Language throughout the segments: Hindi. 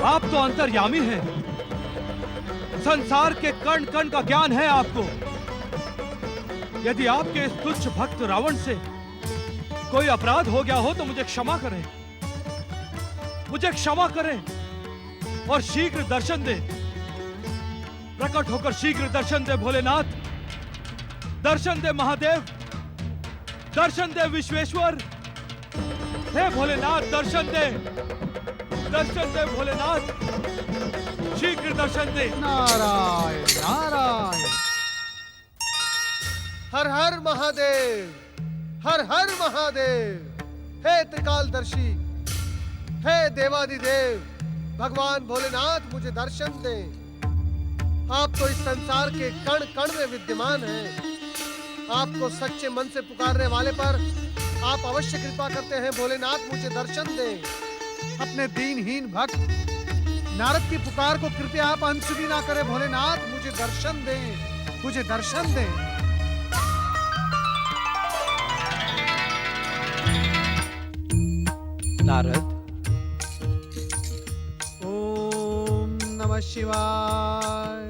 आप तो अंतर्यामी हैं। संसार के कण कण का ज्ञान है आपको। यदि आपके इस तुच्छ भक्त रावण से कोई अपराध हो गया हो तो मुझे क्षमा करें, मुझे क्षमा करें और शीघ्र दर्शन दे। प्रकट होकर शीघ्र दर्शन दे भोलेनाथ, दर्शन दे महादेव, दर्शन दे विश्वेश्वर। हे भोलेनाथ दर्शन दे, दर्शन दे भोलेनाथ, शीघ्र दर्शन दे। नारायण नारायण। हर हर महादेव, हर हर महादेव। हे त्रिकालदर्शी, हे देवादिदेव, भगवान भोलेनाथ मुझे दर्शन दें। आप तो इस संसार के कण कण में विद्यमान हैं। आपको सच्चे मन से पुकारने वाले पर आप अवश्य कृपा करते हैं। भोलेनाथ मुझे दर्शन दें। अपने दीनहीन भक्त नारद की पुकार को कृपया आप अनसुनी ना करें। भोलेनाथ मुझे दर्शन दें, मुझे दर्शन दें। नारद, ओम नमः शिवाय।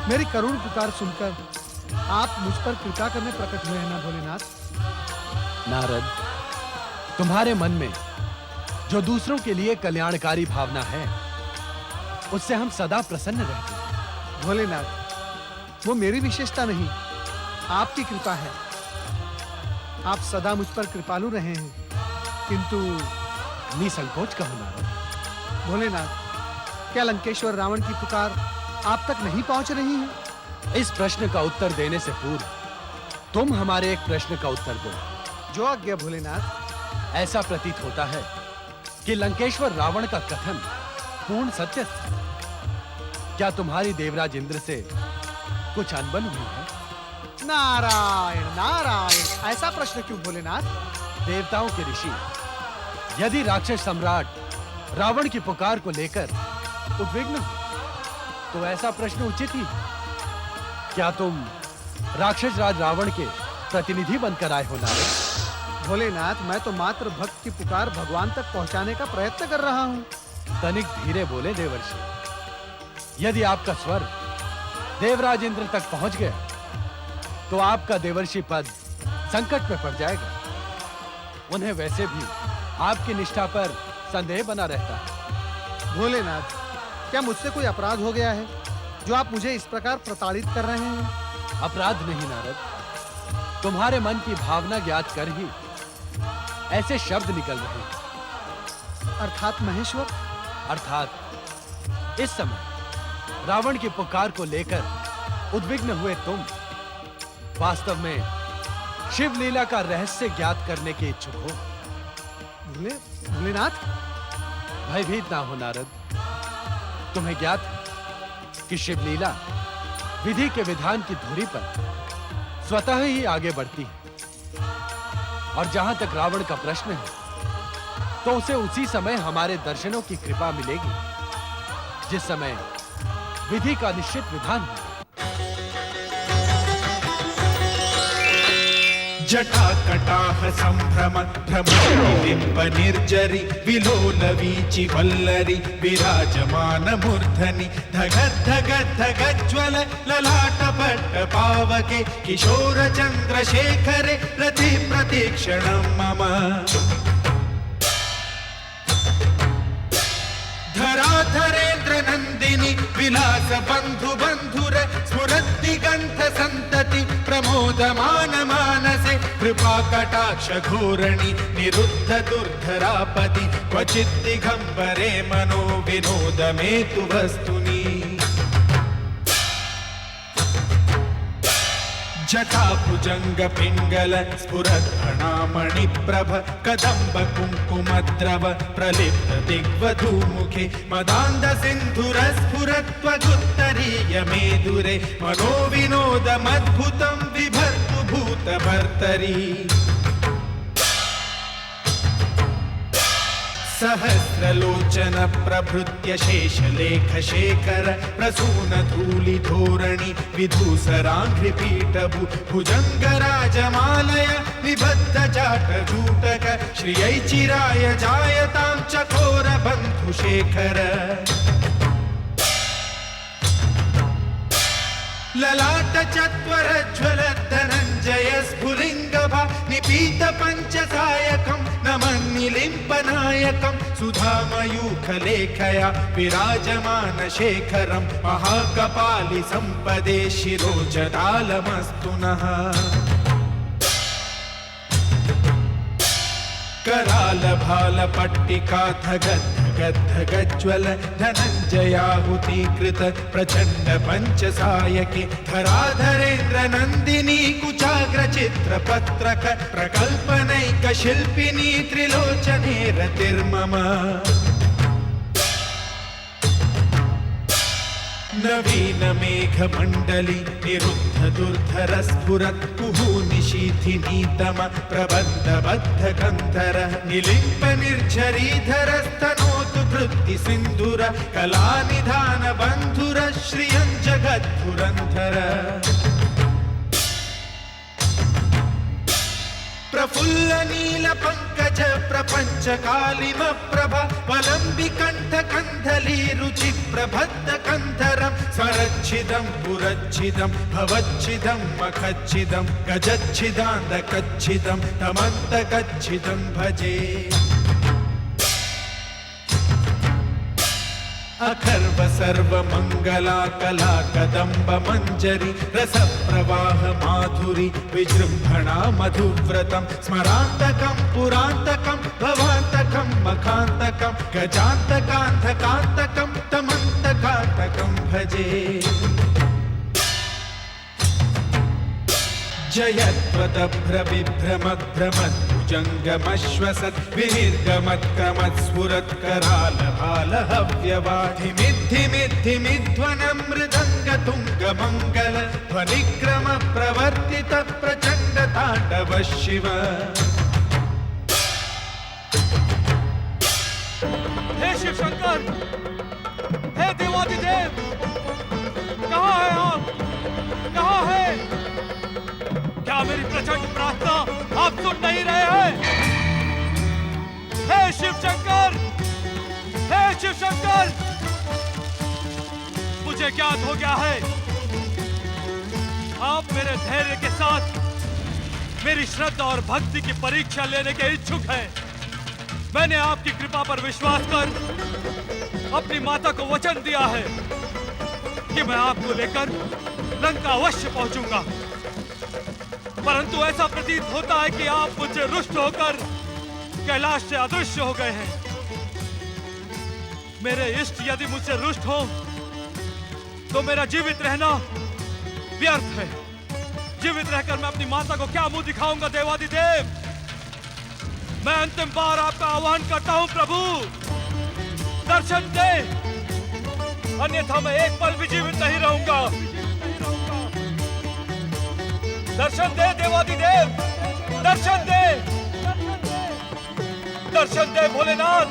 मेरी करुण पुकार सुनकर आप मुझ पर कृपा करने प्रकट हुए हैं ना भोलेनाथ? नारद, तुम्हारे मन में जो दूसरों के लिए कल्याणकारी भावना है, उससे हम सदा प्रसन्न रहते हैं। भोलेनाथ, वो मेरी विशेषता नहीं, आपकी कृपा है। आप सदा मुझ पर कृपालु रहे हैं, किंतु निसंकोच कहो नारद। भोलेनाथ, क्या लंकेश्वर रावण की पुकार आप तक नहीं पहुंच रही है? इस प्रश्न का उत्तर देने से पूर्व तुम हमारे एक प्रश्न का उत्तर दो। जो आज्ञा भोलेनाथ। ऐसा प्रतीत होता है कि लंकेश्वर रावण का कथन पूर्ण सत्य था। क्या तुम्हारी देवराज इंद्र से कुछ अनबन हुई है? नारायण नारायण। ऐसा प्रश्न क्यों भोलेनाथ? देवताओं के ऋषि यदि राक्षस सम्राट रावण की पुकार को लेकर उद्विग्न हो तो ऐसा प्रश्न उचित ही। क्या तुम राक्षस राज रावण के प्रतिनिधि बनकर आए हो नारद? भोलेनाथ, मैं तो मात्र भक्त की पुकार भगवान तक पहुंचाने का प्रयत्न कर रहा हूं। तनिक धीरे बोले देवर्षि। यदि आपका स्वर देवराज इंद्र तक पहुंच गया तो आपका देवर्षि पद संकट में पड़ जाएगा। उन्हें वैसे भी आपकी निष्ठा पर संदेह बना रहता है। भोलेनाथ, क्या मुझसे कोई अपराध हो गया है जो आप मुझे इस प्रकार प्रताड़ित कर रहे हैं? अपराध नहीं नारद, तुम्हारे मन की भावना ज्ञात कर ही ऐसे शब्द निकल रहे हैं। अर्थात महेश्वर? अर्थात इस समय रावण की पुकार को लेकर उद्विग्न हुए तुम वास्तव में शिव लीला का रहस्य ज्ञात करने के इच्छुक हो। भोलेनाथ, भयभीत ना हो नारद। तुम्हें ज्ञात है कि शिव लीला विधि के विधान की धुरी पर स्वतः ही आगे बढ़ती है। और जहां तक रावण का प्रश्न है तो उसे उसी समय हमारे दर्शनों की कृपा मिलेगी जिस समय विधि का निश्चित विधान है। जटा कटाह संभ्रम भ्रमलिम्ब निर्जरी विलोल वीचि वल्लरी विराजमान मूर्धनि धगद् धगद् धगज्ज्वल ललाट पट्ट पावके किशोर चंद्रशेखरे रति प्रतीक्षणं मम धराधरेन्द्र नंदिनी विलास बंधु बंधुर स्फुरद्दिगंध संतति प्रमोदमान मानसे कृपा कटाक्ष घोरणी निरुद्ध दुर्धरापति क्वचित् दिगंबरे मनो विनोद मेतु वस्तुनि जटा भुजंग पिंगल स्फुरद्भणामणि प्रभ कदंब कुंकुमद्रव प्रलिप्त दिग्वधूमुखे मदांध सिंधुर स्फुरत्वगुत्तरीय मेदुरे मनो विनोद मद्भुतं विभर्तु भूत भर्तरी सहस्रलोचन प्रभृत्य शेषलेख शेखर प्रसून धूलि धोरणि विधूसरांघ्रि पीठभु भुजंग राजमालय निबद्ध जाट जूटक श्रियै चिराय जायतां चकोर बंधु मधुशेखर ललाट चत्वर ज्वल धनञ्जय स्फुलिङ्गभा निपीत पञ्चसायकं नमन्निलिम्पनायकं सुधामयूखलेखया विराजमान शेखरं महाकपालि सम्पदे शिरोजदालमस्तु नः कराल भाल पट्टिका धगद् धगज्ज्वल धनञ्जयाहुतीकृत प्रचण्ड पञ्चसायके धराधरेन्द्र नन्दिनी कुचाग्र चित्रपत्रक प्रकल्पनैक शिल्पिनी त्रिलोचने रतिर्मम नवीन मेघ मंडली निरुद्ध दुर्धर स्फुरत् कुहू निशीथिनीतम प्रबद्ध बद्ध गन्धर निलिम्प निर्झरीधर स्तनोतु कृत्ति सिन्धुर कलानिधान बन्धुर श्रियं जगद्धुरन्धर प्रफुल्ल नील पंकज प्रपंच कालिम प्रभा वलंबि कंठ कंधली रुचि प्रबद्ध कंधरं स्वरच्छिदं पुरच्छिदं भवच्छिदं मखच्छिदं गजच्छिदान्दकच्छिदं तमन्तकच्छिदं भजे अखर्व सर्व मंगला कला कदम्ब मंजरी रस प्रवाह माधुरी विजृंभणा मधुव्रतम स्मरांतकं पुरांतकं भवांतकं मखांतकं गजांतकांतकांतकं तमंतकांतकं भजे जयत्वदभ्रविभ्रमभ्रमद्भुजङ्गमश्वसत् विनिर्गमत्क्रमत् कराल भाल हव्यवाधिमिद्धिमिद्धिमिध्वनं मृदङ्गतुङ्गमङ्गल ध्वनिक्रम प्रवर्तित प्रचण्ड ताण्डव शिव हे शिव शंकर, हे देवादिदेव, कहाँ है आप? कहाँ है? क्या मेरी प्रचंड प्रार्थना आप सुन नहीं रहे हैं? हे शिव शंकर, हे शिव शंकर, मुझे ज्ञात हो गया है आप मेरे धैर्य के साथ मेरी श्रद्धा और भक्ति की परीक्षा लेने के इच्छुक हैं। मैंने आपकी कृपा पर विश्वास कर अपनी माता को वचन दिया है कि मैं आपको लेकर लंका अवश्य पहुंचूंगा, परंतु ऐसा प्रतीत होता है कि आप मुझसे रुष्ट होकर कैलाश से अदृश्य हो गए हैं। मेरे इष्ट यदि मुझसे रुष्ट हो तो मेरा जीवित रहना व्यर्थ है। जीवित रहकर मैं अपनी माता को क्या मुंह दिखाऊंगा? देवादिदेव, मैं अंतिम बार आपका आह्वान करता हूं प्रभु, दर्शन दे, अन्यथा मैं एक पल भी जीवित नहीं रहूंगा। दर्शन दे देवादिदेव, दर्शन दे, दर्शन दे भोलेनाथ,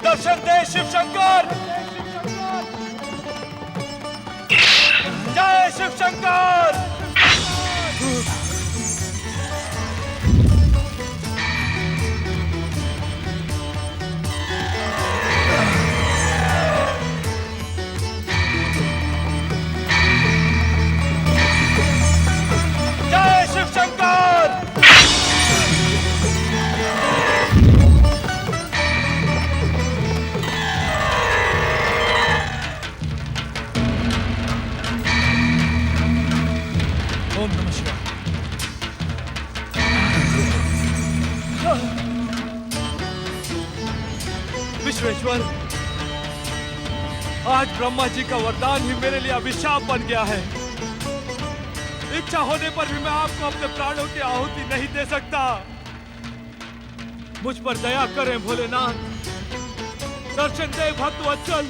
दर्शन दे शिव शंकर, जय शिव शंकर। ओम नमः शिवाय। विश्वेश्वर, आज ब्रह्मा जी का वरदान ही मेरे लिए अभिशाप बन गया है। इच्छा होने पर भी मैं आपको अपने प्राणों की आहुति नहीं दे सकता। मुझ पर दया करें भोलेनाथ, दर्शन दे भक्त वत्सल,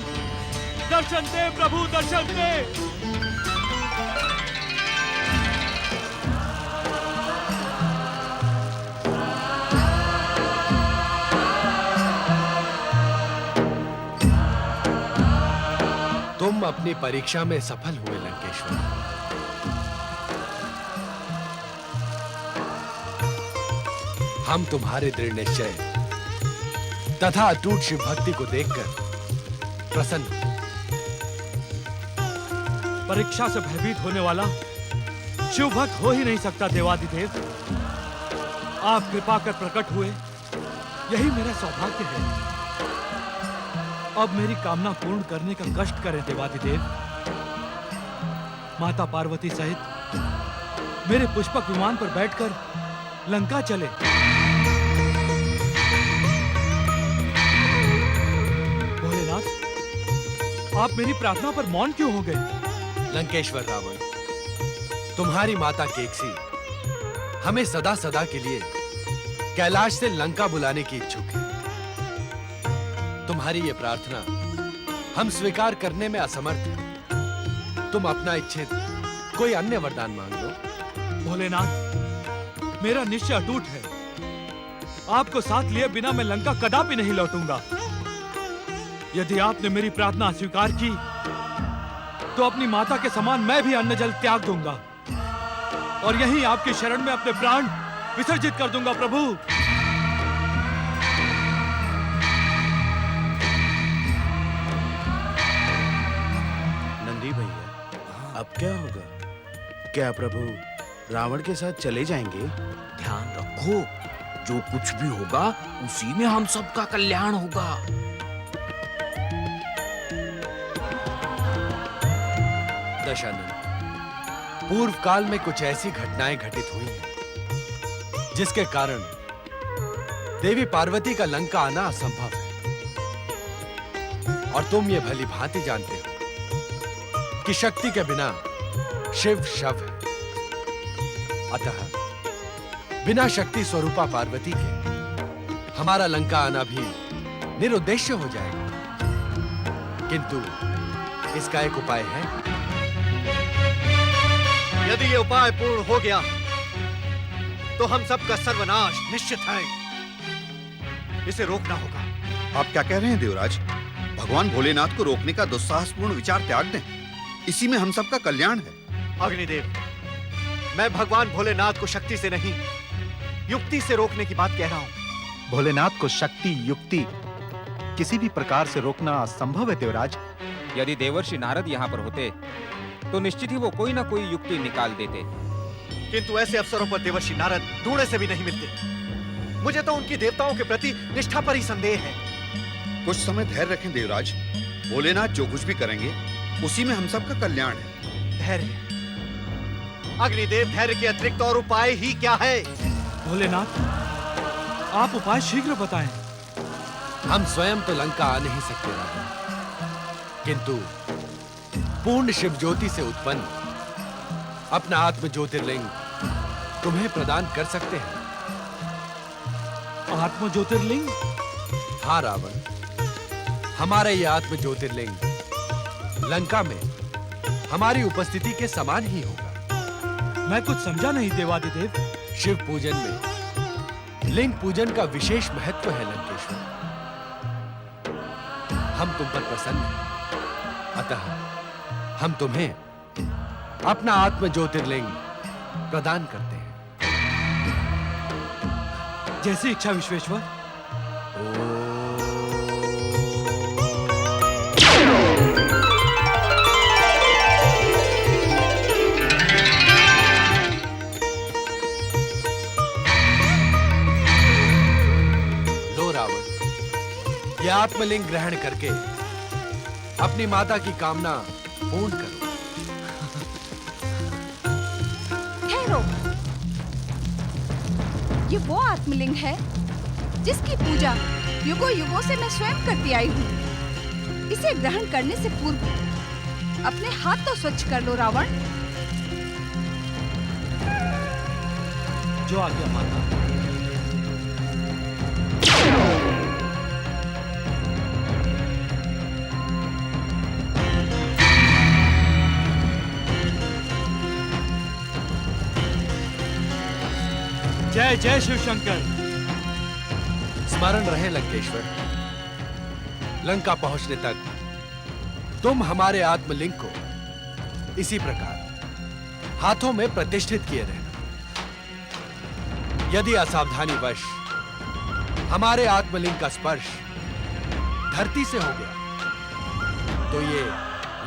दर्शन दे प्रभु, दर्शन दे। तुम अपनी परीक्षा में सफल हुए लंकेश्वर। हम तुम्हारे दृढ़ निश्चय तथा अटूट शिव भक्ति को देखकर प्रसन्न। परीक्षा से भयभीत होने वाला शिव भक्त हो ही नहीं सकता देवादिदेव। आप कृपा कर प्रकट हुए, यही मेरा सौभाग्य है। अब मेरी कामना पूर्ण करने का कष्ट करें देवादिदेव। माता पार्वती सहित मेरे पुष्पक विमान पर बैठकर लंका चले। भोलेनाथ, आप मेरी प्रार्थना पर मौन क्यों हो गए? लंकेश्वर रावण, तुम्हारी माता केकसी हमें सदा सदा के लिए कैलाश से लंका बुलाने की इच्छुक है। तुम्हारी ये प्रार्थना हम स्वीकार करने में असमर्थ हैं। तुम अपना इच्छित कोई अन्य वरदान मांग लो। भोलेनाथ, मेरा निश्चय अटूट है। आपको साथ लिए बिना मैं लंका कदापि नहीं लौटूंगा। यदि आपने मेरी प्रार्थना स्वीकार की तो अपनी माता के समान मैं भी अन्न जल त्याग दूंगा और यहीं आपकी शरण में अपने प्राण विसर्जित कर दूंगा प्रभु। नंदी भैया, अब क्या होगा? क्या प्रभु रावण के साथ चले जाएंगे? ध्यान रखो, जो कुछ भी होगा उसी में हम सबका कल्याण होगा। दशानन, पूर्व काल में कुछ ऐसी घटनाएं घटित हुई हैं जिसके कारण देवी पार्वती का लंका आना असंभव है। और तुम ये भली भांति जानते हो कि शक्ति के बिना शिव शव है। अतः बिना शक्ति स्वरूपा पार्वती के हमारा लंका आना भी निरुद्देश्य हो जाएगा। किंतु इसका एक उपाय है। यदि ये उपाय पूर्ण हो गया तो हम सबका सर्वनाश निश्चित है। इसे रोकना होगा। आप क्या कह रहे हैं देवराज? भगवान भोलेनाथ को रोकने का दुस्साहसपूर्ण विचार त्याग दें। इसी में हम सबका कल्याण है। अग्निदेव, मैं भगवान भोलेनाथ को शक्ति से नहीं, युक्ति से रोकने की बात कह रहा हूं। भोलेनाथ को शक्ति युक्ति किसी भी प्रकार से रोकना असंभव है देवराज। यदि देवर्षि नारद यहाँ पर होते तो निश्चित ही वो कोई ना कोई युक्ति निकाल देते। किंतु ऐसे अवसरों पर देवर्षि नारद ढूंढे से भी नहीं मिलते। मुझे तो उनकी देवताओं के प्रति निष्ठा पर ही संदेह है। कुछ समय धैर्य रखें देवराज। भोलेनाथ जो कुछ भी करेंगे उसी में हम सबका कल्याण है। धैर्य? अग्निदेव, धैर्य के अतिरिक्त और उपाय ही क्या है? भोलेनाथ, आप उपाय शीघ्र बताएं। हम स्वयं तो लंका आ नहीं सकते रावण, किंतु पूर्ण शिव ज्योति से उत्पन्न अपना आत्म ज्योतिर्लिंग तुम्हें प्रदान कर सकते हैं। आत्म ज्योतिर्लिंग? हाँ रावण, हमारा यह आत्म ज्योतिर्लिंग लंका में हमारी उपस्थिति के समान ही होगा। मैं कुछ समझा नहीं देवादिदेव। शिव पूजन में लिंग पूजन का विशेष महत्व है लंकेश्वर। हम तुम पर प्रसन्न हैं, अतः हम तुम्हें अपना आत्म ज्योतिर्लिंग प्रदान करते हैं। जैसी इच्छा विश्वेश्वर। लो रावण, यह आत्मलिंग ग्रहण करके अपनी माता की कामना पूर्ण करो। ठहरो, ये वो आत्मलिंग है जिसकी पूजा युगों युगों से मैं स्वयं करती आई हूँ। इसे ग्रहण करने से पूर्व अपने हाथ तो स्वच्छ कर लो रावण। जो आज्ञा माता। जय जय शिव शंकर। स्मरण रहे लंकेश्वर, लंका पहुंचने तक तुम हमारे आत्मलिंग को इसी प्रकार हाथों में प्रतिष्ठित किए रहना। यदि असावधानी वश हमारे आत्मलिंग का स्पर्श धरती से हो गया तो ये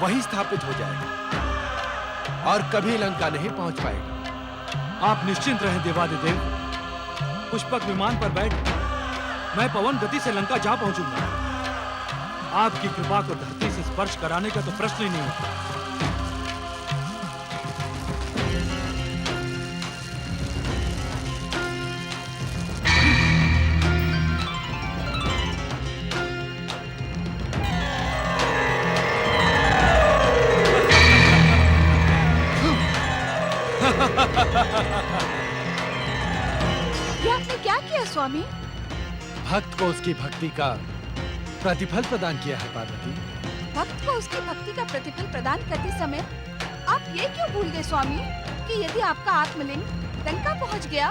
वहीं स्थापित हो जाएगा और कभी लंका नहीं पहुंच पाएगा। आप निश्चिंत रहें देवादिदेव। पुष्पक विमान पर बैठ मैं पवन गति से लंका जा पहुंचूंगा। आपकी कृपा को धरती से स्पर्श कराने का तो प्रश्न ही नहीं उठता। ये आपने क्या किया स्वामी? भक्त को उसकी भक्ति का प्रतिफल प्रदान किया है पार्वती। भक्त को उसकी भक्ति का प्रतिफल प्रदान करते समय आप ये क्यों भूल गए स्वामी कि यदि आपका आत्मलिंग लंका पहुंच गया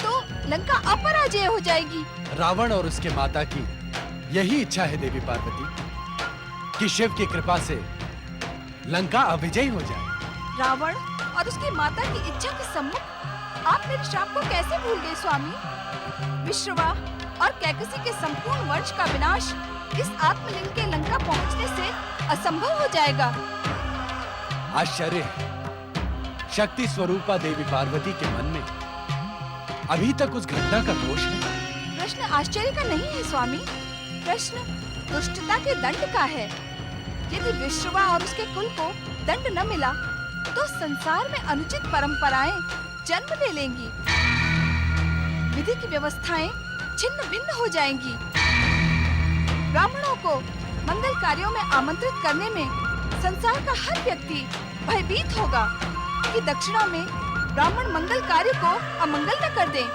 तो लंका अपराजय हो जाएगी। रावण और उसके माता की यही इच्छा है देवी पार्वती कि शिव की कृपा से लंका अविजयी हो जाए। रावण और उसकी माता की इच्छा के सम्मुख आप मेरे श्राप को कैसे भूल गए स्वामी? विश्रवा और कैकसी के संपूर्ण वंश का विनाश इस आत्मलिंग के लंका पहुंचने से असंभव हो जाएगा। आश्चर्य है, शक्ति स्वरूपा देवी पार्वती के मन में अभी तक उस घटना का दोष है। प्रश्न आश्चर्य का नहीं है स्वामी, प्रश्न दुष्टता के दंड का है। यदि विश्रवा और उसके कुल को दंड न मिला तो संसार में अनुचित परंपराएं जन्म ले लेंगी, विधि की व्यवस्थाएं छिन्न भिन्न हो जाएंगी। ब्राह्मणों को मंगल कार्यों में आमंत्रित करने में संसार का हर व्यक्ति भयभीत होगा कि दक्षिणा में ब्राह्मण मंगल कार्य को अमंगल न कर दें।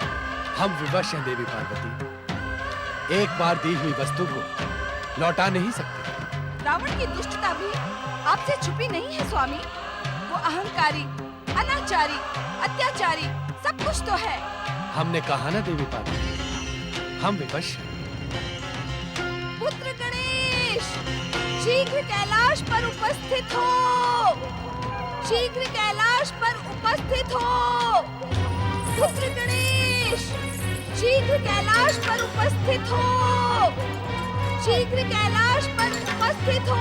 हम विवश हैं देवी पार्वती, एक बार दी हुई वस्तु को लौटा नहीं सकते। रावण की दुष्टता भी आपसे छुपी नहीं है स्वामी। वो अहंकारी, अनाचारी, अत्याचारी सब कुछ तो है। हमने कहा ना देवी पार्वती, हम विवश हैं। पुत्र गणेश, शीघ्र कैलाश पर उपस्थित हो। शीघ्र कैलाश पर उपस्थित हो। पुत्र गणेश, शीघ्र कैलाश पर उपस्थित हो। शीघ्र कैलाश पर उपस्थित हो।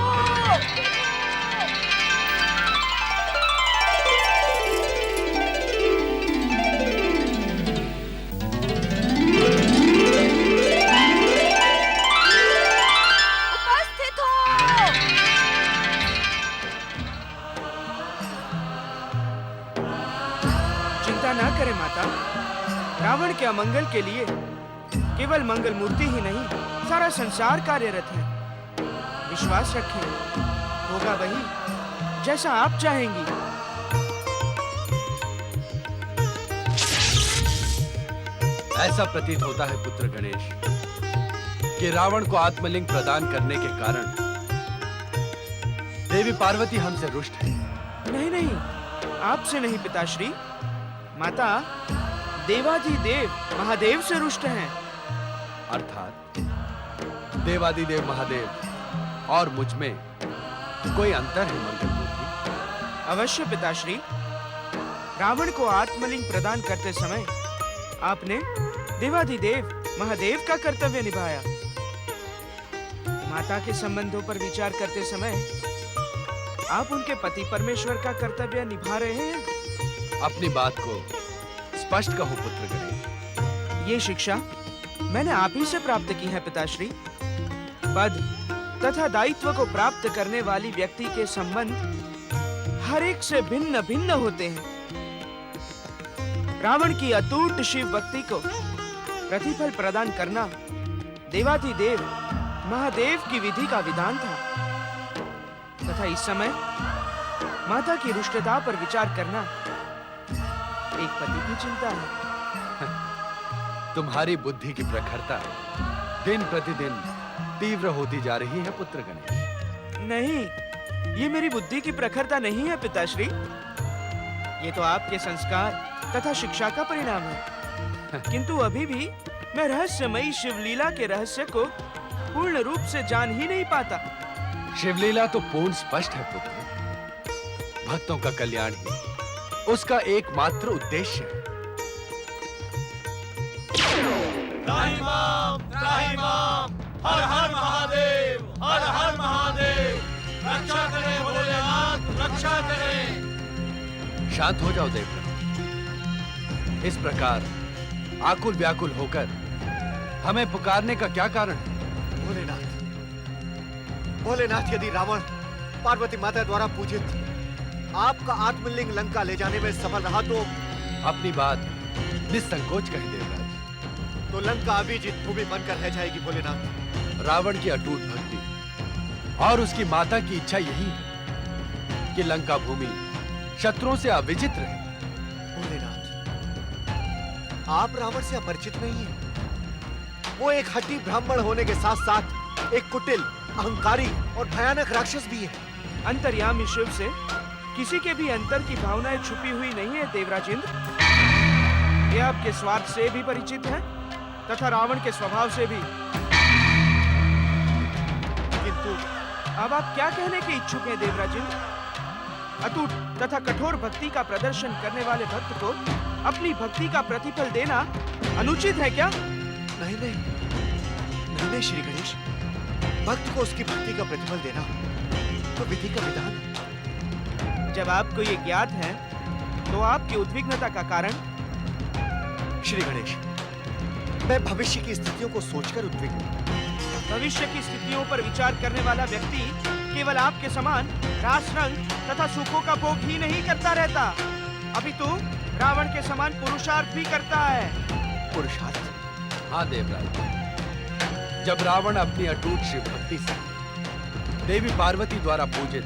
रावण के अमंगल के लिए केवल मंगल मूर्ति ही नहीं, सारा संसार कार्यरत है। विश्वास रखें, होगा वही जैसा आप चाहेंगी। ऐसा प्रतीत होता है पुत्र गणेश कि रावण को आत्मलिंग प्रदान करने के कारण देवी पार्वती हमसे रुष्ट है। नहीं नहीं, आपसे नहीं पिताश्री, माता देवाधिदेव महादेव से रुष्ट हैं। अर्थात देवादिदेव महादेव और मुझ में कोई अंतर है मंगल मूर्ति? अवश्य पिताश्री, रावण को आत्मलिंग प्रदान करते समय आपने देवाधिदेव महादेव का कर्तव्य निभाया। माता के संबंधों पर विचार करते समय आप उनके पति परमेश्वर का कर्तव्य निभा रहे हैं। अपनी बात को स्पष्ट कहो पुत्र गणेश। ये शिक्षा मैंने आप ही से प्राप्त की है पिताश्री। पद तथा दायित्व को प्राप्त करने वाली व्यक्ति के संबंध हर एक से भिन्न भिन्न होते हैं। रावण की अटूट शिव भक्ति को प्रतिफल प्रदान करना देवाधिदेव महादेव की विधि का विधान था, तथा इस समय माता की रुष्टता पर विचार करना एक पति की चिंता है। तुम्हारी बुद्धि की प्रखरता दिन प्रतिदिन तीव्र होती जा रही है पुत्र गणेश। नहीं, ये मेरी बुद्धि की प्रखरता नहीं है पिताश्री, ये तो आपके संस्कार तथा शिक्षा का परिणाम है। किंतु अभी भी मैं रहस्यमयी शिवलीला के रहस्य को पूर्ण रूप से जान ही नहीं पाता। शिवलीला तो पूर्ण स्पष्ट है पुत्र, भक्तों का कल्याण ही उसका एकमात्र उद्देश्य है। त्राहिमाम त्राहिमाम, हर हर महादेव, हर हर महादेव, रक्षा करें भोलेनाथ, रक्षा करें। शांत हो जाओ देवव्रत। इस प्रकार आकुल व्याकुल होकर हमें पुकारने का क्या कारण है? भोलेनाथ, भोलेनाथ, यदि रावण पार्वती माता द्वारा पूजित आपका आत्मलिंग लंका ले जाने में सफल रहा तो अपनी बात निसंकोच कहें देवराज। तो लंका अभी जीत भूमि बनकर रह जाएगी भोलेनाथ। रावण की अटूट भक्ति और उसकी माता की इच्छा यही है कि लंका भूमि शत्रुओं से अविजित रहे। भोलेनाथ, आप रावण से अपरिचित नहीं हैं। वो एक हड्डी ब्राह्मण होने के साथ साथ एक कुटिल, अहंकारी और भयानक राक्षस भी है। अंतर्यामी शिव से किसी के भी अंतर की भावनाएं छुपी हुई नहीं है देवराज इंद्र। ये आपके स्वार्थ से भी परिचित है तथा रावण के स्वभाव से भी। किंतु अब आप क्या कहने के इच्छुक हैं देवराज इंद्र? अटूट तथा कठोर भक्ति का प्रदर्शन करने वाले भक्त को अपनी भक्ति का प्रतिफल देना अनुचित है क्या? नहीं नहीं नहीं नहीं श्री गणेश, भक्त को उसकी भक्ति का प्रतिफल देना तो विधि का विधान है। जब आपको ये ज्ञात है तो आपकी उद्विग्नता का कारण? श्री गणेश, मैं भविष्य की स्थितियों को सोचकर उद्विग्न हूं। भविष्य की स्थितियों पर विचार करने वाला व्यक्ति केवल आपके समान रास रंग तथा सुखों का भोग ही नहीं करता रहता, अपितु रावण के समान पुरुषार्थ भी करता है। पुरुषार्थ? हाँ देवराज, जब रावण अपनी अटूट शिव भक्ति से देवी पार्वती द्वारा पूजित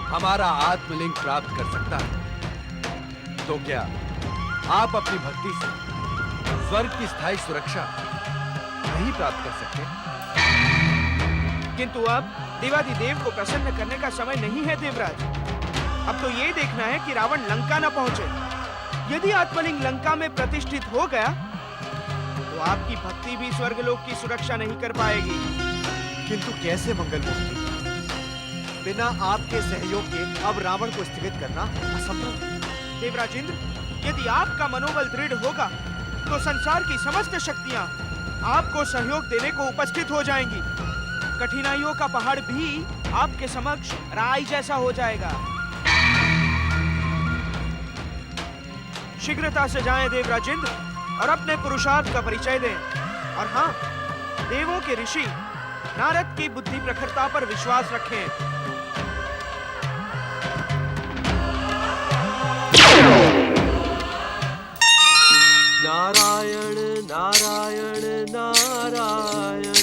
हमारा आत्मलिंग प्राप्त कर सकता है, तो क्या आप अपनी भक्ति से स्वर्ग की स्थायी सुरक्षा नहीं प्राप्त कर सकते? किंतु अब देवाधिदेव को प्रसन्न करने का समय नहीं है देवराज। अब तो ये देखना है कि रावण लंका न पहुंचे। यदि आत्मलिंग लंका में प्रतिष्ठित हो गया तो आपकी भक्ति भी स्वर्गलोक की सुरक्षा नहीं कर पाएगी। किंतु कैसे मंगलमूर्ति, बिना आपके सहयोग के अब रावण को स्थगित करना असंभव है। देवराज इंद्र, यदि आपका मनोबल दृढ़ होगा तो संसार की समस्त शक्तियां आपको सहयोग देने को उपस्थित हो जाएंगी। कठिनाइयों का पहाड़ भी आपके समक्ष राई जैसा हो जाएगा। शीघ्रता से जाएं देवराज इंद्र और अपने पुरुषार्थ का परिचय दें। और हाँ, देवों के ऋषि नारद की बुद्धि प्रखरता पर विश्वास रखें। नारायण नारायण नारायण।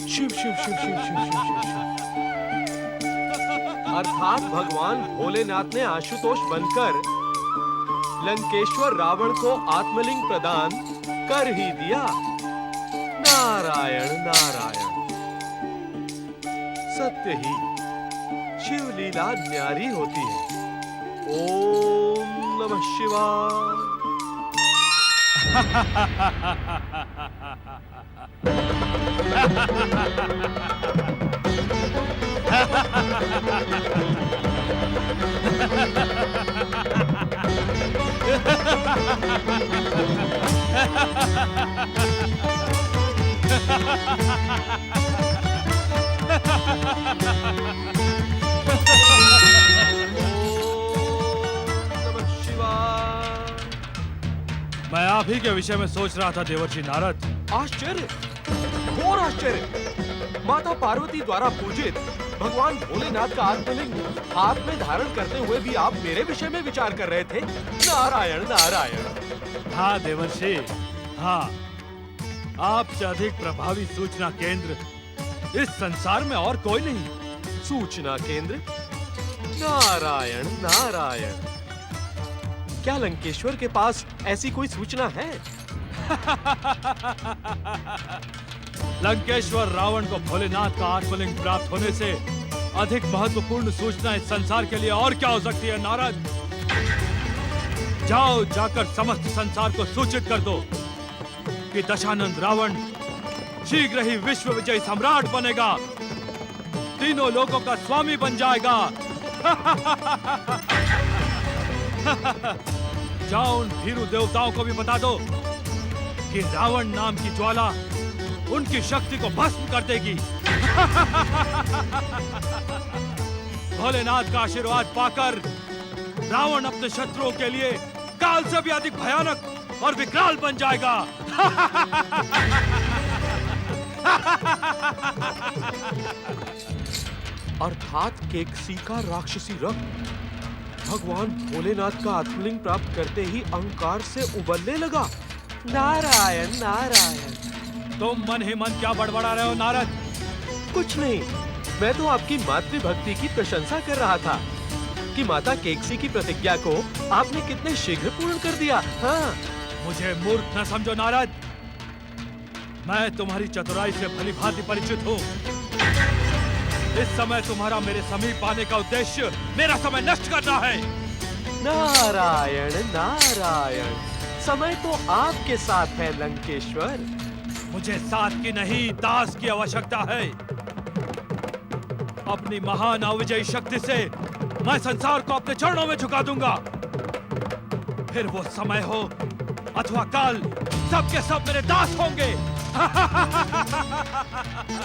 शिव शिव शिव शिव शिव शिव शिव शिव। अर्थात भगवान भोलेनाथ ने आशुतोष बनकर लंकेश्वर रावण को आत्मलिंग प्रदान कर ही दिया। नारायण नारायण, सत्य ही शिव लीला न्यारी होती है। ओम नमः शिवाय। मैं आप ही के विषय में सोच रहा था देवर्षि नारद। आश्चर्य, घोर आश्चर्य। माता पार्वती द्वारा पूजित भगवान भोलेनाथ का आत्मलिंग हाथ में धारण करते हुए भी आप मेरे विषय में विचार कर रहे थे। नारायण नारायण। हाँ देवर्षि, हाँ, आपसे अधिक प्रभावी सूचना केंद्र इस संसार में और कोई नहीं। सूचना केंद्र? नारायण नारायण। क्या लंकेश्वर के पास ऐसी कोई सूचना है? लंकेश्वर रावण को भोलेनाथ का आत्मलिंग प्राप्त होने से अधिक महत्वपूर्ण सूचना इस संसार के लिए और क्या हो सकती है नारद? जाओ, जाकर समस्त संसार को सूचित कर दो कि दशानंद रावण शीघ्र ही विश्व विजयी सम्राट बनेगा, तीनों लोगों का स्वामी बन जाएगा। जाओ उन भीरू देवताओं को भी बता दो कि रावण नाम की ज्वाला उनकी शक्ति को भस्म कर देगी। भोलेनाथ का आशीर्वाद पाकर रावण अपने शत्रुओं के लिए काल से भी अधिक भयानक और विकराल बन जाएगा। अर्थात केकसी का राक्षसी रक्त भगवान भोलेनाथ का आत्मलिंग प्राप्त करते ही अहंकार से उबलने लगा। नारायण नारायण। तुम मन ही मन क्या बड़बड़ा रहे हो नारद? कुछ नहीं, मैं तो आपकी मातृभक्ति की प्रशंसा कर रहा था कि माता केकसी की प्रतिज्ञा को आपने कितने शीघ्र पूर्ण कर दिया। हाँ। मुझे मूर्ख न समझो नारद, मैं तुम्हारी चतुराई से भली भांति परिचित हूँ। इस समय तुम्हारा मेरे समीप आने का उद्देश्य मेरा समय नष्ट करना है। नारायण नारायण। समय तो आपके साथ है लंकेश्वर। मुझे साथ की नहीं दास की आवश्यकता है। अपनी महान अविजयी शक्ति से मैं संसार को अपने चरणों में झुका दूंगा। फिर वो समय हो अथवा काल, सबके सब मेरे दास होंगे।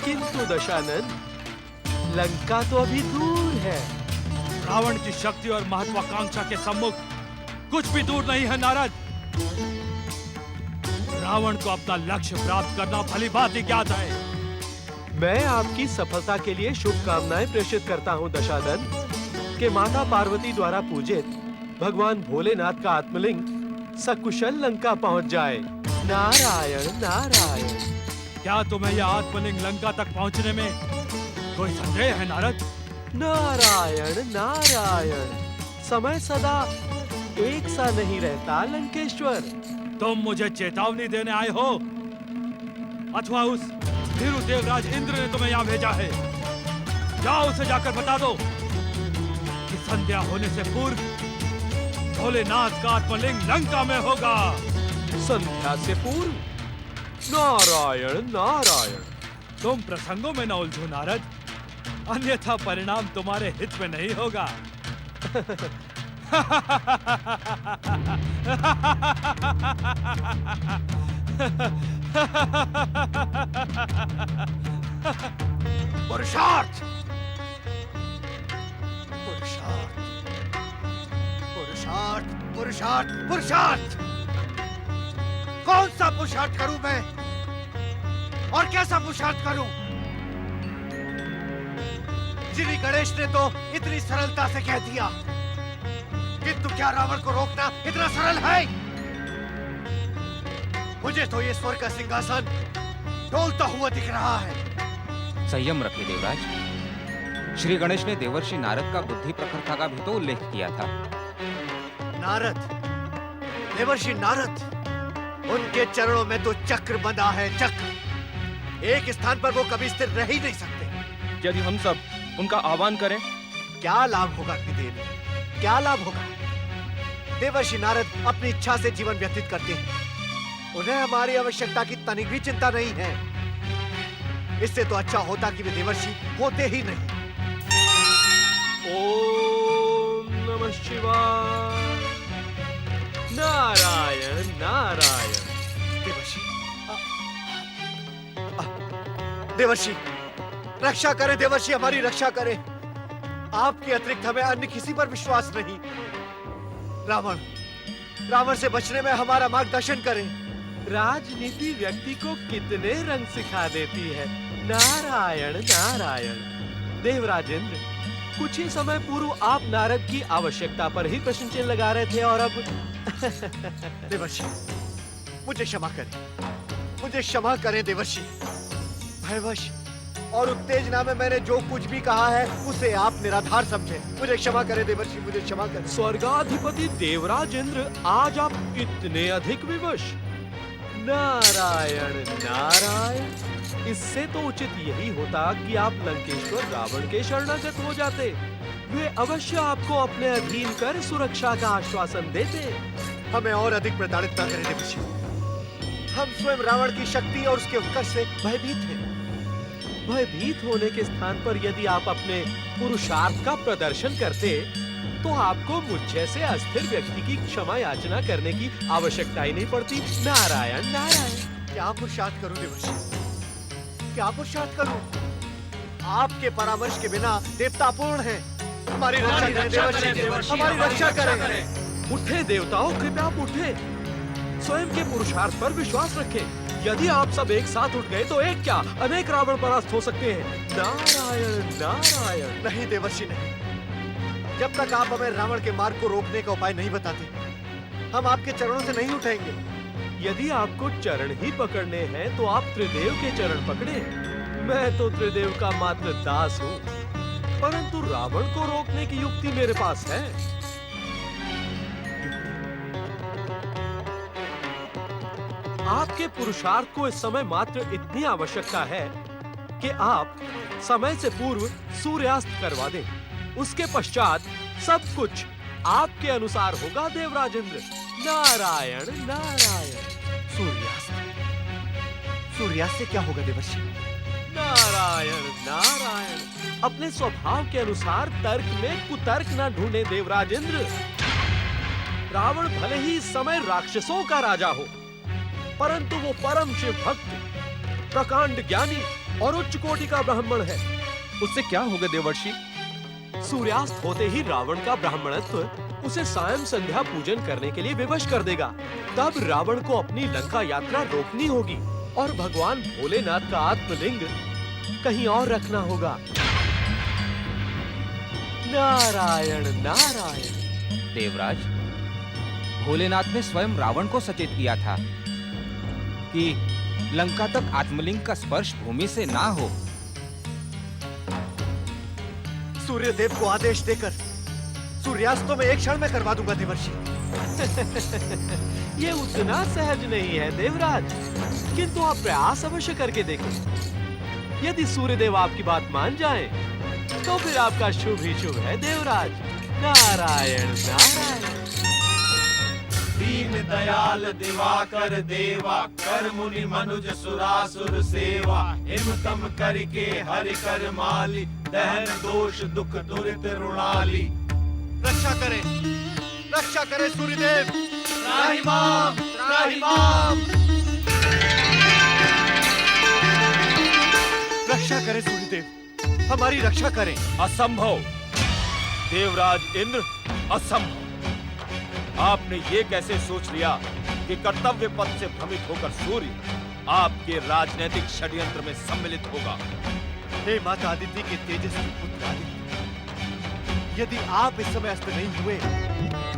किंतु दशानन, लंका तो अभी दूर है। रावण की शक्ति और महत्वाकांक्षा के सम्मुख कुछ भी दूर नहीं है नारद। रावण को अपना लक्ष्य प्राप्त करना भली भांति ज्ञात है। मैं आपकी सफलता के लिए शुभकामनाएं प्रेषित करता हूं दशानन, कि माता पार्वती द्वारा पूजित भगवान भोलेनाथ का आत्मलिंग सकुशल लंका पहुंच जाए। नारायण नारायण। क्या तुम्हें यह आत्मलिंग लंका तक पहुंचने में कोई संदेह है नारद? नारायण नारायण। समय सदा एक सा नहीं रहता लंकेश्वर। तुम मुझे चेतावनी देने आए हो अथवा उस भीरू देवराज इंद्र ने तुम्हें यहाँ भेजा है? जाओ उसे जाकर बता दो कि संध्या होने से पूर्व भोलेनाथ का आत्मलिंग लंका में होगा। संध्या से पूर्व? नारायण नारायण। तुम प्रसंगों में न उलझो नारद, अन्यथा परिणाम तुम्हारे हित में नहीं होगा। पुरुषार्थ पुरुषार्थ पुरुषार्थ पुरुषार्थ पुरुषार्थ। कौन सा पुरुषार्थ करूं मैं और कैसा पुरुषार्थ करूं? श्री गणेश ने तो इतनी सरलता से कह दिया, किंतु क्या रावण को रोकना इतना सरल है? मुझे तो ये स्वर्ग का सिंहासन डोलता हुआ दिख रहा है। संयम रखे देवराज। श्री गणेश ने देवर्षि नारद का बुद्धि प्रखरता का भी तो उल्लेख किया था। नारद, देवर्षि नारद, उनके चरणों में तो चक्र बंधा है, चक्र। एक स्थान पर वो कभी स्थिर रह ही नहीं सकते। यदि हम सब उनका आह्वान करें, क्या लाभ होगा अग्निदेव? क्या लाभ होगा? देवर्षि नारद अपनी इच्छा से जीवन व्यतीत करते हैं। उन्हें हमारी आवश्यकता की तनिक भी चिंता नहीं है। इससे तो अच्छा होता कि वे देवर्षि होते ही नहीं। ओम नमः शिवाय। नारायण नारायण। देवर्षि, देवर्षि, रक्षा करें देवर्षि, हमारी रक्षा करें। आपके अतिरिक्त हमें अन्य किसी पर विश्वास नहीं। रावण से बचने में हमारा मार्गदर्शन करें। राजनीति व्यक्ति को कितने रंग सिखा देती है। नारायण नारायण। देवराजेंद्र, कुछ ही समय पूर्व आप नारद की आवश्यकता पर ही प्रश्न चिन्ह लगा रहे थे और अब देवर्षि, मुझे क्षमा करें, मुझे क्षमा करें देवर्षि। भयवश और उत्तेजना में मैंने जो कुछ भी कहा है उसे आप निराधार समझे। मुझे क्षमा करें देवर्षि, मुझे क्षमा करें। स्वर्गाधिपति देवराजेंद्र, आज आप इतने अधिक विवश। नारायण नारायण। इससे तो उचित यही होता कि आप लंकेश्वर रावण के शरणागत हो जाते। वे अवश्य आपको अपने अधीन कर सुरक्षा का आश्वासन देते। हमें और अधिक प्रताड़ित न करें देवर्षि। हम स्वयं रावण की शक्ति और उसके उत्कर्ष से भयभीत हैं। भयभीत होने के स्थान पर यदि आप अपने पुरुषार्थ का प्रदर्शन करते तो आपको मुझ जैसे अस्थिर व्यक्ति की क्षमा याचना करने की आवश्यकता ही नहीं पड़ती। नारायण नारायण। क्या पुरुषार्थ करूं देवर्षि, क्या पुरुषार्थ करूं? आपके परामर्श के बिना देवता अपूर्ण है। हमारी रक्षा करें देवर्षि, हमारी रक्षा करें। उठे देवताओं, कृपया आप उठे। स्वयं के पुरुषार्थ पर विश्वास रखें। यदि आप सब एक साथ उठ गए तो एक क्या अनेक रावण परास्त हो सकते हैं। नारायण नारायण। नहीं देवर्षि नहीं, जब तक आप हमें रावण के मार्ग को रोकने का उपाय नहीं बताते, हम आपके चरणों से नहीं उठेंगे। यदि आपको चरण ही पकड़ने हैं तो आप त्रिदेव के चरण पकड़े। मैं तो त्रिदेव का मात्र दास हूँ, परंतु रावण को रोकने की युक्ति मेरे पास है। आपके पुरुषार्थ को इस समय मात्र इतनी आवश्यकता है कि आप समय से पूर्व सूर्यास्त करवा दें। उसके पश्चात सब कुछ आपके अनुसार होगा देवराजेंद्र। नारायण नारायण। सूर्यास्त, सूर्यास्त से क्या होगा देवर्षि? नारायण नारायण। अपने स्वभाव के अनुसार तर्क में कुतर्क न ढूंढे देवराजेंद्र। रावण भले ही इस समय राक्षसों का राजा हो, परंतु वो परम शिव भक्त, प्रकांड ज्ञानी और उच्च कोटि का ब्राह्मण है। उससे क्या होगा देवर्षि? सूर्यास्त होते ही रावण का ब्राह्मणत्व उसे सायं संध्या पूजन करने के लिए विवश कर देगा। तब रावण को अपनी लंका यात्रा रोकनी होगी और भगवान भोलेनाथ का आत्मलिंग कहीं और रखना होगा। नारायण नारायण। देवराज, भोलेनाथ ने स्वयं रावण को सचेत किया था कि लंका तक आत्मलिंग का स्पर्श भूमि से ना हो। सूर्यदेव को आदेश देकर सूर्यास्त तो मैं एक क्षण में करवा दूंगा देवर्षि। ये उतना सहज नहीं है देवराज, किंतु आप प्रयास अवश्य करके देखें। यदि सूर्यदेव आपकी बात मान जाएं, तो फिर आपका शुभ ही शुभ है देवराज। नारायण नारायण। दीन दयाल दिवाकर देवा, कर मुनि मनुज सुरासुर सेवा। हिम तम करके हरि कर माली, दहन दोष दुख दुरित रुणाली। रक्षा करें, रक्षा करें सूर्यदेव। त्राहिमाम, त्राहिमाम। रक्षा करें सूर्यदेव, हमारी रक्षा करें। असंभव देवराज इंद्र, असंभव। आपने ये कैसे सोच लिया कि कर्तव्य पथ से भ्रमित होकर सूर्य आपके राजनीतिक षड्यंत्र में सम्मिलित होगा? हे माता आदित्य के तेजस्वी पुत्र आदित्य, यदि आप इस समय अस्त नहीं हुए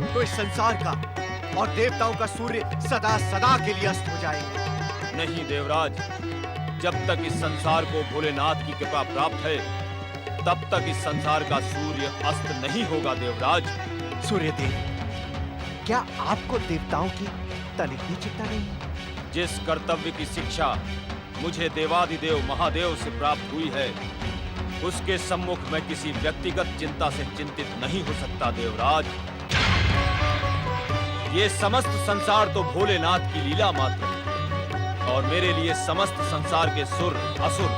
तो इस संसार का और देवताओं का सूर्य सदा सदा के लिए अस्त हो जाएगा। नहीं देवराज, जब तक इस संसार को भोलेनाथ की कृपा प्राप्त है, तब तक इस संसार का सूर्य अस्त नहीं होगा देवराज। सूर्यदेव, क्या आपको देवताओं की तनिक भी चिंता नहीं है? जिस कर्तव्य की शिक्षा मुझे देवादिदेव महादेव से प्राप्त हुई है, उसके सम्मुख मैं किसी व्यक्तिगत चिंता से चिंतित नहीं हो सकता देवराज। ये समस्त संसार तो भोलेनाथ की लीला मात्र है, और मेरे लिए समस्त संसार के सुर, असुर,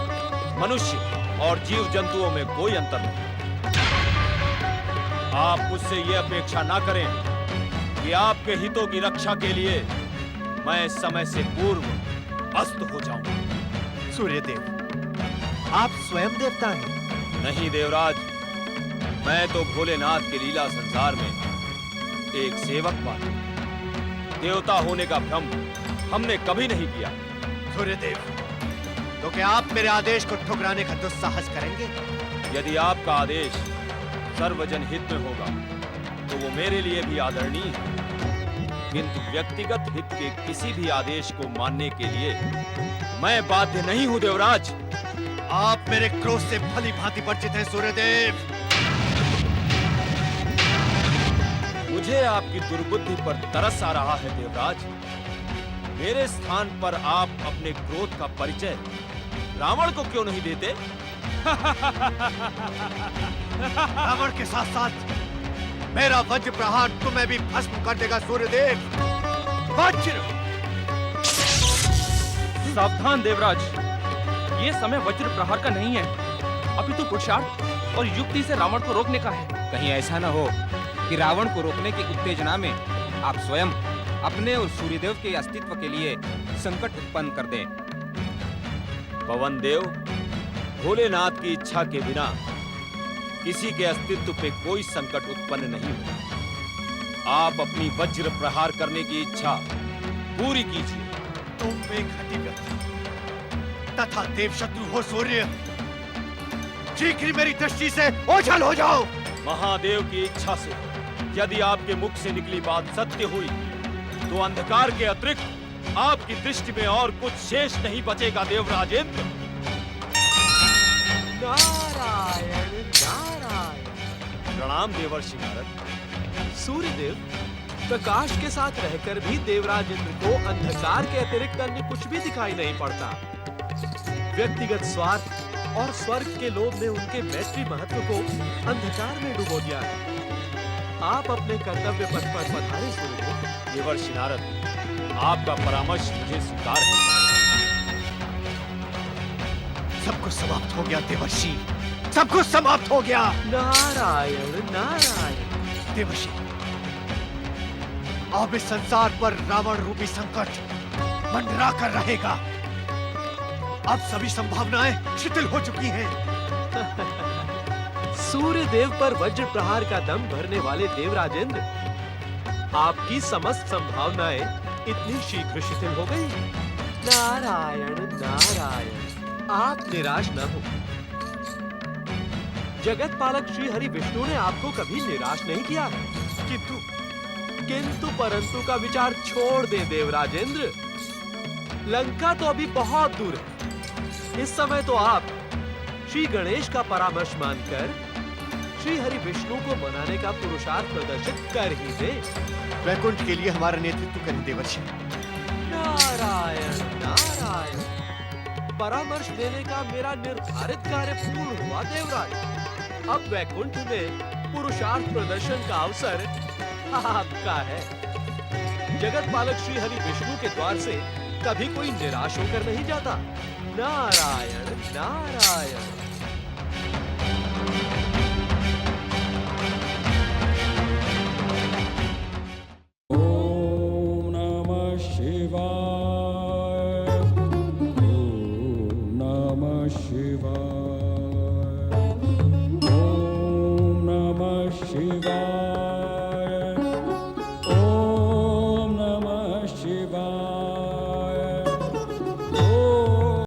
मनुष्य और जीव जंतुओं में कोई अंतर नहीं। आप मुझसे ये अपेक्षा ना करें कि आपके हितों की रक्षा के लिए मैं समय से पूर्व अस्त हो जाऊं। सूर्यदेव, आप स्वयं देवता हैं। नहीं देवराज, मैं तो भोलेनाथ के लीला संसार में एक सेवक मात्र। देवता होने का भ्रम हमने कभी नहीं किया। सूर्यदेव, तो क्या आप मेरे आदेश को ठुकराने का दुस्साहस करेंगे? यदि आपका आदेश सर्वजन हित में होगा तो वो मेरे लिए भी आदरणीय है, किंतु व्यक्तिगत हित के किसी भी आदेश को मानने के लिए मैं बाध्य नहीं हूं देवराज। आप मेरे क्रोध से भली भांति परिचित हैं सूर्यदेव। मुझे आपकी दुर्बुद्धि पर तरस आ रहा है देवराज। मेरे स्थान पर आप अपने क्रोध का परिचय रावण को क्यों नहीं देते? रावण के साथ साथ मेरा वज्र प्रहार तुम्हें भी भस्म कर देगा सूर्यदेव। वज्र! सावधान देवराज, ये समय वज्र प्रहार का नहीं है, अभी तो पुरुषार्थ और युक्ति से रावण को रोकने का है। कहीं ऐसा न हो कि रावण को रोकने की उत्तेजना में आप स्वयं अपने और सूर्यदेव के अस्तित्व के लिए संकट उत्पन्न कर दें। पवन देव, भोलेनाथ की इच्छा के बिना किसी के अस्तित्व पे कोई संकट उत्पन्न नहीं होता। आप अपनी वज्र प्रहार करने की इच्छा पूरी कीजिए। तुम मेघघटी व्यक्ति तथा देवशत्रु हो सूर्य, शीघ्र ही मेरी दृष्टि से ओझल हो जाओ। महादेव की इच्छा से यदि आपके मुख से निकली बात सत्य हुई तो अंधकार के अतिरिक्त आपकी दृष्टि में और कुछ शेष नहीं बचेगा देवराजेंद्र। नारायण नारायण। प्रणाम देवर्षि नारद। सूर्यदेव, प्रकाश के साथ रहकर भी देवराजेंद्र को अंधकार के अतिरिक्त अन्य कुछ भी दिखाई नहीं पड़ता। व्यक्तिगत स्वार्थ और स्वर्ग के लोभ ने उनके मैत्री महत्व को अंधकार में डुबो दिया है। आप अपने कर्तव्य पथ पर पधारे सूर्यदेव। देवर्षि नारद, आपका परामर्श मुझे स्वीकार है। सब कुछ समाप्त हो गया देवर्षि, सब कुछ समाप्त हो गया। नारायण नारायण। देवर्षि, अब इस संसार पर रावण रूपी संकट मंडरा कर रहेगा। अब सभी संभावनाएं शिथिल हो चुकी हैं। सूर्यदेव पर वज्र प्रहार का दम भरने वाले देवराजेंद्र, आपकी समस्त संभावनाएं इतनी शीघ्र शिथिल हो गई। नारायण नारायण। आप निराश न हो। जगत पालक श्री हरि विष्णु ने आपको कभी निराश नहीं किया है। किंतु परंतु का विचार छोड़ दे देवराजेंद्र। लंका तो अभी बहुत दूर है। इस समय तो आप श्री गणेश का परामर्श मानकर श्री हरि विष्णु को मनाने का पुरुषार्थ प्रदर्शित कर ही दे। वैकुंठ के लिए हमारा नेतृत्व करें देवर्षि। नारायण नारायण। परामर्श देने का मेरा निर्धारित कार्य पूर्ण हुआ देवराज। अब वैकुंठ में पुरुषार्थ प्रदर्शन का अवसर आपका है। जगत पालक श्री हरि विष्णु के द्वार से कभी कोई निराश होकर नहीं जाता। नारायण नारायण।